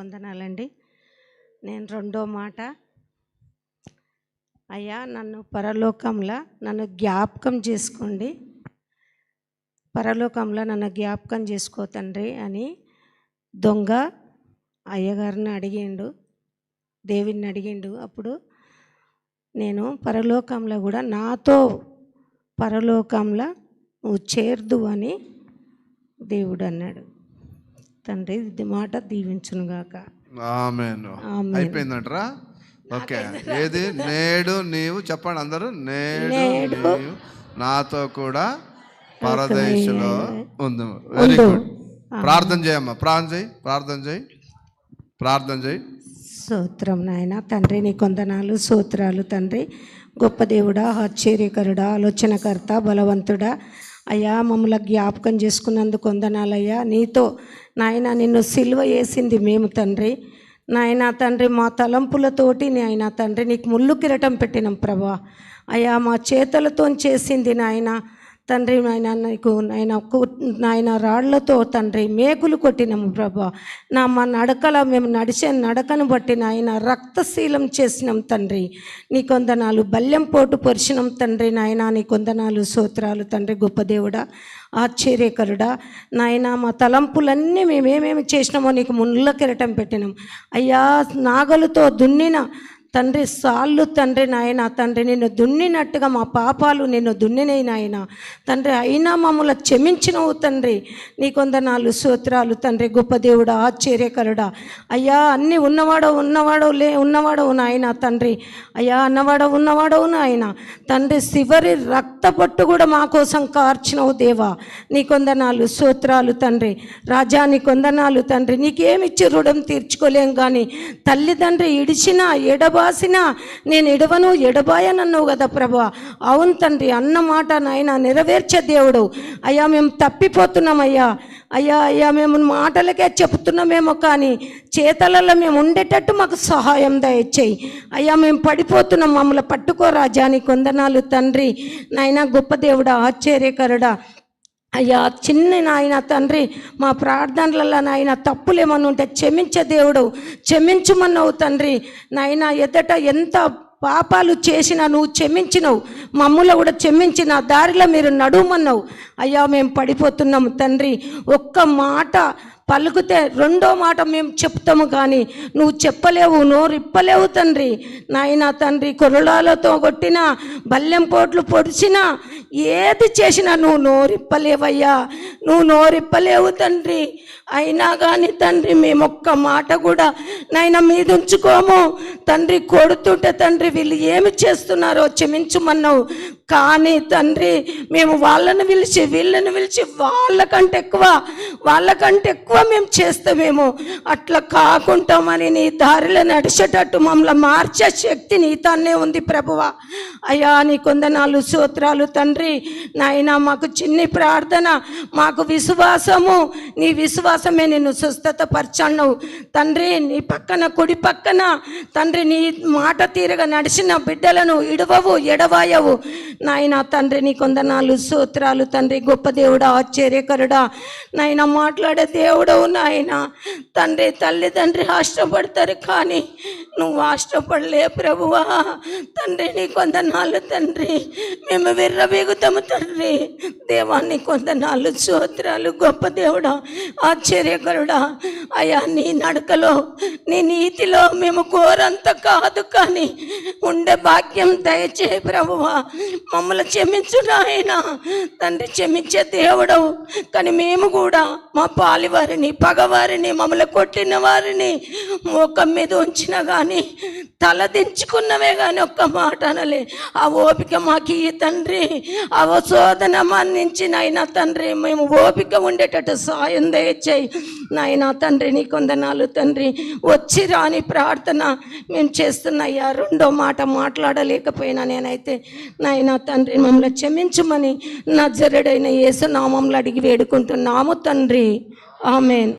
వందనాలండి. నేను రెండో మాట, అయ్యా నన్ను పరలోకంలో నన్ను జ్ఞాపకం చేసుకోండి, పరలోకంలో నన్ను జ్ఞాపకం చేసుకో తండ్రి అని దొంగ అయ్యగారిని అడిగిండు, దేవుని అడిగిండు. అప్పుడు నేను పరలోకంలో కూడా నాతో పరలోకంలో నువ్వు చేర్దు అని దేవుడు అన్నాడు. తండ్రి ఇది మాట దీవించునుగాక. ఆమేన్. అయిపోయిందంటరా? ఓకే. ఏది నేడు నీవు చెప్పండి అందరూ, నేడు నీవు నాతో కూడా పరదేశంలో ఉంది. Very good. ప్రార్థన చేయమ్మా, ప్రార్థన చేయి. స్తోత్రం నాయన తండ్రి, నీ కొందనాలు స్తోత్రాలు తండ్రి. గొప్ప దేవుడా, ఆశ్చర్యకరుడా, ఆలోచనకర్త, బలవంతుడా, అయ్యా మమ్మల్ని జ్ఞాపకం చేసుకున్నందుకు వందనాలయ్యా. నీతో నాయన నిన్ను సిలువ వేసింది మేము తండ్రి. నాయన తండ్రి మా తలంపులతోటి నాయన తండ్రి నీకు ముళ్ళు కిరటం పెట్టినాం ప్రభా. అయ్యా మా చేతులతో చేసింది నాయన తండ్రి, నాయన నీకు నాయన రాళ్లతో తండ్రి మేకులు కొట్టినాము ప్రభా. మా నడకలో మేము నడిచే నడకను బట్టి నాయన రక్తశీలం చేసినాం తండ్రి. నీ కొందనాలు బల్యం పోటు పొరిచినాం తండ్రి. నాయన నీ కొందనాలు స్తోత్రాలు తండ్రి. గొప్ప దేవుడా, ఆశ్చర్యకరుడా, నాయన మా తలంపులన్నీ మేమేమేమి చేసినామో నీకు ముళ్ళ కిరటం పెట్టినాం అయ్యా. నాగలుతో దున్నిన తండ్రి సాళ్ళు తండ్రి నాయన తండ్రి నిన్ను దున్నినట్టుగా మా పాపాలు నిన్ను దున్నినయి నాయన తండ్రి. అయినా మమ్మల్ని క్షమించినవు తండ్రి. నీ కొందనాలు స్తోత్రాలు తండ్రి. గొప్ప దేవుడా, ఆశ్చర్యకరుడా, అయ్యా అన్నీ ఉన్నవాడవు నాయన తండ్రి. అయ్యా ఉన్నవాడవు నాయన తండ్రి. చివరి రక్తపట్టు కూడా మా కోసం కార్చినవు దేవా. నీ కొందనాలు స్తోత్రాలు తండ్రి. రాజా నీ కొందనాలు తండ్రి. నీకేమిచ్చి రుణం తీర్చుకోలేం కానీ తల్లిదండ్రి ఇడిచినా ఎడబాసినా నేను ఎడబాయనన్నావు కదా ప్రభా. అవును తండ్రి, అన్న మాట నాయన నెరవేర్చే దేవుడు. అయ్యా మేము తప్పిపోతున్నామయ్యా. అయ్యా మేము మాటలకే చెప్తున్నామేమో కానీ చేతలలో మేము ఉండేటట్టు మాకు సహాయం దయచేయి అయ్యా. మేము పడిపోతున్నాం, మమ్మల్ని పట్టుకో రాజా. నీ కొందనాలు తండ్రి. నాయన గొప్ప దేవుడా, ఆశ్చర్యకరుడా, అయ్యా చిన్న నాయన తండ్రి మా ప్రార్థనలలో నాయన తప్పులు ఏమన్నా ఉంటే క్షమించే దేవుడు, క్షమించమన్నావు తండ్రి. నాయన ఎదట ఎంత పాపాలు చేసినా నువ్వు క్షమించినవు, మమ్మల్ని కూడా క్షమించిన దారిలో మీరు నడుమన్నావు అయ్యా. మేము పడిపోతున్నాము తండ్రి. ఒక్క మాట పలుకుతే రెండో మాట మేము చెప్తాము కానీ నువ్వు చెప్పలేవు, నోరిప్పలేవు తండ్రి. నాయన తండ్రి కొరడాలతో కొట్టినా బల్లెం పోట్లు పొడిచినా ఏది చేసినా నువ్వు నోరిప్పలేవయ్యా, నువ్వు నోరిప్పలేవు తండ్రి. అయినా కానీ తండ్రి మేము ఒక్క మాట కూడా నాయన మీద ఉంచుకోము తండ్రి. కొడుతుంటే తండ్రి వీళ్ళు ఏమి చేస్తున్నారో క్షమించమన్నావు కానీ తండ్రి మేము వీళ్ళని పిలిచి వాళ్ళకంటే ఎక్కువ మేము చేస్తామేమో. అట్లా కాకుండా మరి నీ దారిలో నడిచేటట్టు మమ్మల్ని మార్చే శక్తి నీతోనే ఉంది ప్రభువా. అయ్యా నీ కొందనాలు స్తోత్రాలు తండ్రి. నాయన మాకు చిన్ని ప్రార్థన, మాకు విశ్వాసము, నీ విశ్వాసమే నిన్ను స్వస్థత పరచన్నావు తండ్రి. నీ పక్కన కుడి పక్కన తండ్రి నీ మాట తీరగా నడిచిన బిడ్డలను ఇడవవు ఎడవాయవు నాయన తండ్రి. నీ కొందనాలు స్తోత్రాలు తండ్రి. గొప్ప దేవుడా, ఆశ్చర్యకరుడా, నాయన మాట్లాడే దేవుడవు నాయన తండ్రి. తల్లిదండ్రి ఆశపడతారు కానీ నువ్వు ఆశపడలే ప్రభువా తండ్రి. నీ కొందనాలు తండ్రి. మేము విర్రవీగుతాము తండ్రి. దేవాన్ని కొందనాలు స్తోత్రాలు. గొప్ప దేవుడా, ఆశ్చర్యకరుడా, అయ్యా నీ నడకలో నీ నీతిలో మేము కోరంత కాదు కానీ ఉండే భాగ్యం దయచేయి ప్రభువా. మమ్మల్ని క్షమించు నాయన తండ్రి. క్షమించే దేవుడవు కానీ మేము కూడా మా పాలివారిని పగవారిని మమ్మల్ని కొట్టిన వారిని ముఖం మీద ఉంచిన కానీ తలదించుకున్నవే కానీ ఒక్క మాట అనలే. ఆ ఓపిక మాకు ఈ తండ్రి. ఆ శోధన మన్నించి నాయన తండ్రి మేము ఓపిక ఉండేటట్టు సాయం దయచేయి నాయన తండ్రి. నీ కొందనాలు తండ్రి. వచ్చి రాని ప్రార్థన మేము చేస్తున్నాయ్యా. రెండో మాట మాట్లాడలేకపోయినా నేనైతే నాయన తండ్రి మమ్మల్ని క్షమించమని నజరేయుడైన యేసు నామములో అడిగి వేడుకుంటున్నాము తండ్రి. ఆమేన్.